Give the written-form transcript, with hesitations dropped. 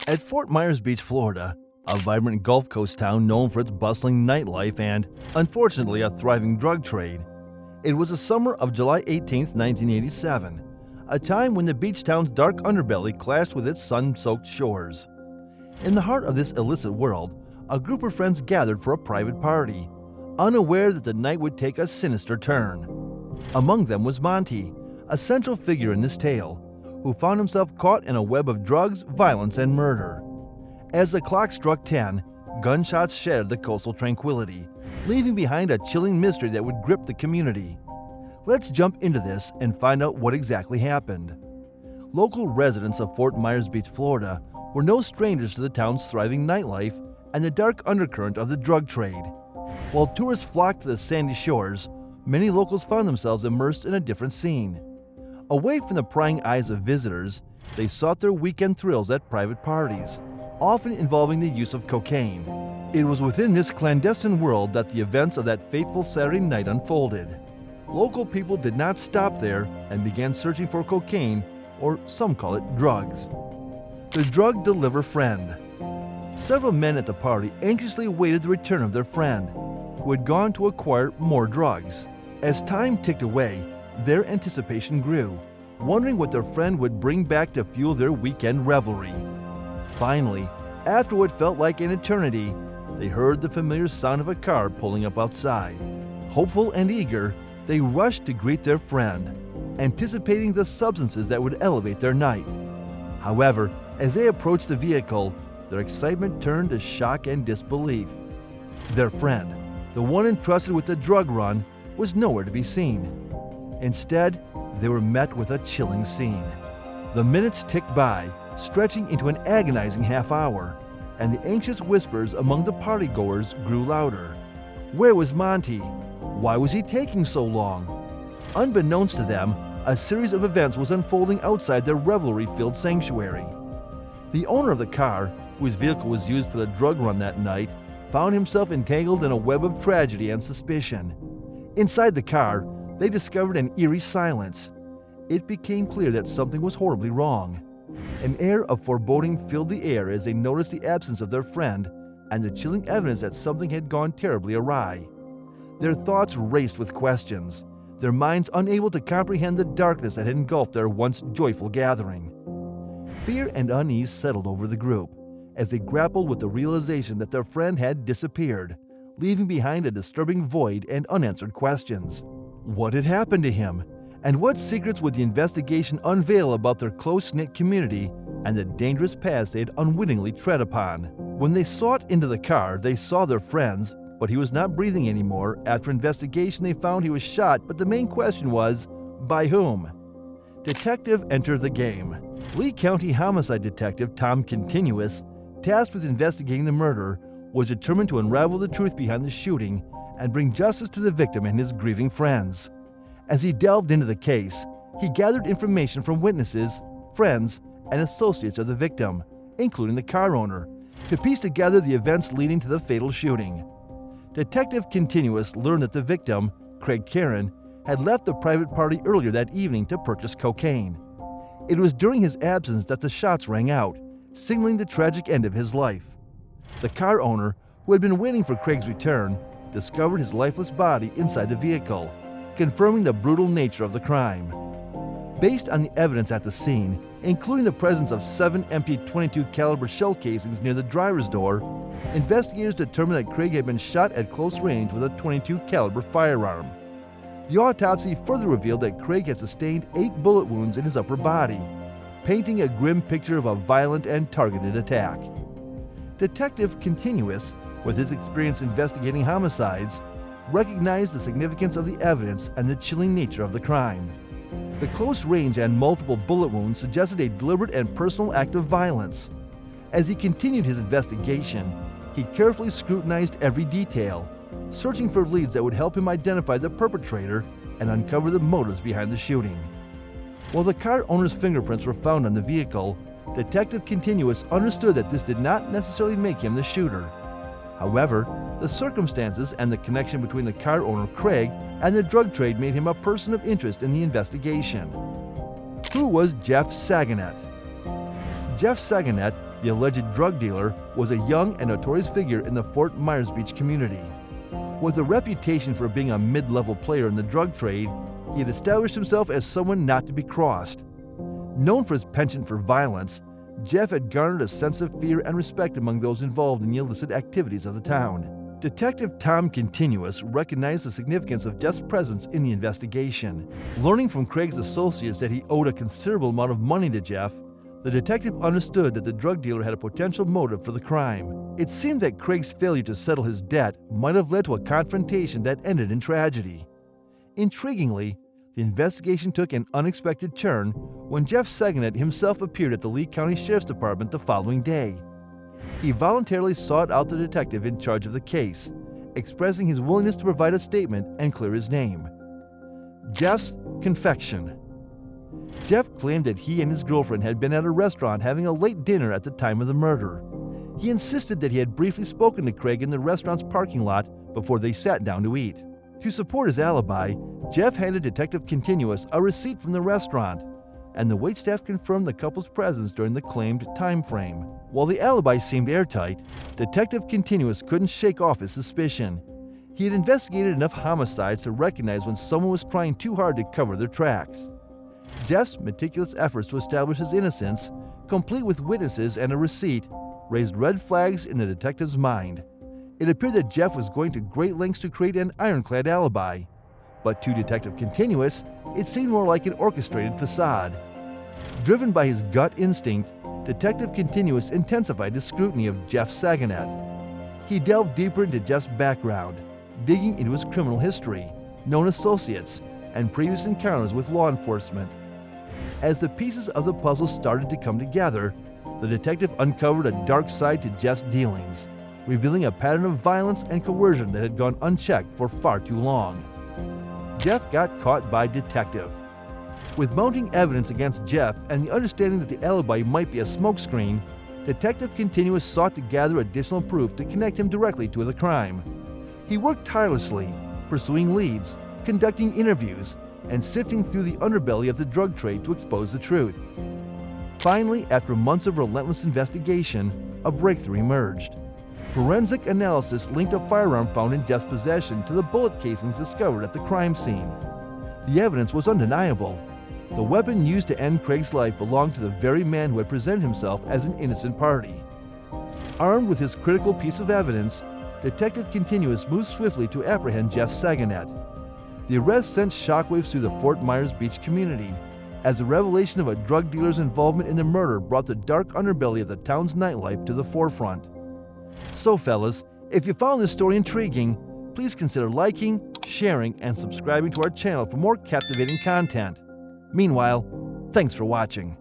At Fort Myers Beach, Florida, a vibrant Gulf Coast town known for its bustling nightlife and, unfortunately, a thriving drug trade, it was the summer of July 18, 1987, a time when the beach town's dark underbelly clashed with its sun-soaked shores. In the heart of this illicit world, a group of friends gathered for a private party, unaware that the night would take a sinister turn. Among them was Monty, a central figure in this tale, who found himself caught in a web of drugs, violence, and murder. As the clock struck 10, gunshots shattered the coastal tranquility, leaving behind a chilling mystery that would grip the community. Let's jump into this and find out what exactly happened. Local residents of Fort Myers Beach, Florida, were no strangers to the town's thriving nightlife and the dark undercurrent of the drug trade. While tourists flocked to the sandy shores, many locals found themselves immersed in a different scene. Away from the prying eyes of visitors, they sought their weekend thrills at private parties, often involving the use of cocaine. It was within this clandestine world that the events of that fateful Saturday night unfolded. Local people did not stop there and began searching for cocaine, or some call it drugs. The drug deliver friend. Several men at the party anxiously awaited the return of their friend, who had gone to acquire more drugs. As time ticked away, their anticipation grew, wondering what their friend would bring back to fuel their weekend revelry. Finally, after what felt like an eternity, they heard the familiar sound of a car pulling up outside. Hopeful and eager, they rushed to greet their friend, anticipating the substances that would elevate their night. However, as they approached the vehicle, their excitement turned to shock and disbelief. Their friend, the one entrusted with the drug run, was nowhere to be seen. Instead, they were met with a chilling scene. The minutes ticked by, stretching into an agonizing half hour, and the anxious whispers among the partygoers grew louder. Where was Monty? Why was he taking so long? Unbeknownst to them, a series of events was unfolding outside their revelry-filled sanctuary. The owner of the car, whose vehicle was used for the drug run that night, found himself entangled in a web of tragedy and suspicion. Inside the car, they discovered an eerie silence. It became clear that something was horribly wrong. An air of foreboding filled the air as they noticed the absence of their friend and the chilling evidence that something had gone terribly awry. Their thoughts raced with questions, their minds unable to comprehend the darkness that had engulfed their once joyful gathering. Fear and unease settled over the group as they grappled with the realization that their friend had disappeared, leaving behind a disturbing void and unanswered questions. What had happened to him? And what secrets would the investigation unveil about their close-knit community and the dangerous paths they had unwittingly tread upon? When they sought into the car, they saw their friends, but he was not breathing anymore. After investigation, they found he was shot, but the main question was, by whom? Detective entered the game. Lee County Homicide Detective Tom Continuous, tasked with investigating the murder, was determined to unravel the truth behind the shooting and bring justice to the victim and his grieving friends. As he delved into the case, he gathered information from witnesses, friends, and associates of the victim, including the car owner, to piece together the events leading to the fatal shooting. Detective Continuous learned that the victim, Craig Karen, had left the private party earlier that evening to purchase cocaine. It was during his absence that the shots rang out, signaling the tragic end of his life. The car owner, who had been waiting for Craig's return, discovered his lifeless body inside the vehicle, confirming the brutal nature of the crime. Based on the evidence at the scene, including the presence of 7 empty .22 caliber shell casings near the driver's door, investigators determined that Craig had been shot at close range with a .22 caliber firearm. The autopsy further revealed that Craig had sustained 8 bullet wounds in his upper body, painting a grim picture of a violent and targeted attack. Detective Continuous, with his experience investigating homicides, recognized the significance of the evidence and the chilling nature of the crime. The close range and multiple bullet wounds suggested a deliberate and personal act of violence. As he continued his investigation, he carefully scrutinized every detail, searching for leads that would help him identify the perpetrator and uncover the motives behind the shooting. While the car owner's fingerprints were found on the vehicle, Detective Continuous understood that this did not necessarily make him the shooter. However, the circumstances and the connection between the car owner Craig and the drug trade made him a person of interest in the investigation. Who was Jeff Sagonet? Jeff Sagonet, The alleged drug dealer was a young and notorious figure in the Fort Myers Beach community. With a reputation for being a mid-level player in the drug trade, he had established himself as someone not to be crossed. Known for his penchant for violence, Jeff had garnered a sense of fear and respect among those involved in the illicit activities of the town. Detective Tom Continuous recognized the significance of Jeff's presence in the investigation. Learning from Craig's associates that he owed a considerable amount of money to Jeff, the detective understood that the drug dealer had a potential motive for the crime. It seemed that Craig's failure to settle his debt might have led to a confrontation that ended in tragedy. Intriguingly, the investigation took an unexpected turn when Jeff Seganet himself appeared at the Lee County Sheriff's Department the following day. He voluntarily sought out the detective in charge of the case, expressing his willingness to provide a statement and clear his name. Jeff's confession. Jeff claimed that he and his girlfriend had been at a restaurant having a late dinner at the time of the murder. He insisted that he had briefly spoken to Craig in the restaurant's parking lot before they sat down to eat. To support his alibi, Jeff handed Detective Continuous a receipt from the restaurant, and the waitstaff confirmed the couple's presence during the claimed time frame. While the alibi seemed airtight, Detective Continuous couldn't shake off his suspicion. He had investigated enough homicides to recognize when someone was trying too hard to cover their tracks. Jeff's meticulous efforts to establish his innocence, complete with witnesses and a receipt, raised red flags in the detective's mind. It appeared that Jeff was going to great lengths to create an ironclad alibi, but to Detective Continuous, it seemed more like an orchestrated facade. Driven by his gut instinct, Detective Continuous intensified his scrutiny of Jeff Seganet. He delved deeper into Jeff's background, digging into his criminal history, known associates, and previous encounters with law enforcement. As the pieces of the puzzle started to come together, the detective uncovered a dark side to Jeff's dealings, revealing a pattern of violence and coercion that had gone unchecked for far too long. Jeff got caught by detective. With mounting evidence against Jeff and the understanding that the alibi might be a smokescreen, Detective Continuous sought to gather additional proof to connect him directly to the crime. He worked tirelessly, pursuing leads, conducting interviews, and sifting through the underbelly of the drug trade to expose the truth. Finally, after months of relentless investigation, a breakthrough emerged. Forensic analysis linked a firearm found in Jeff's possession to the bullet casings discovered at the crime scene. The evidence was undeniable. The weapon used to end Craig's life belonged to the very man who had presented himself as an innocent party. Armed with this critical piece of evidence, Detective Continuous moved swiftly to apprehend Jeff Seganet. The arrest sent shockwaves through the Fort Myers Beach community, as the revelation of a drug dealer's involvement in the murder brought the dark underbelly of the town's nightlife to the forefront. So fellas, if you found this story intriguing, please consider liking, sharing, and subscribing to our channel for more captivating content. Meanwhile, thanks for watching.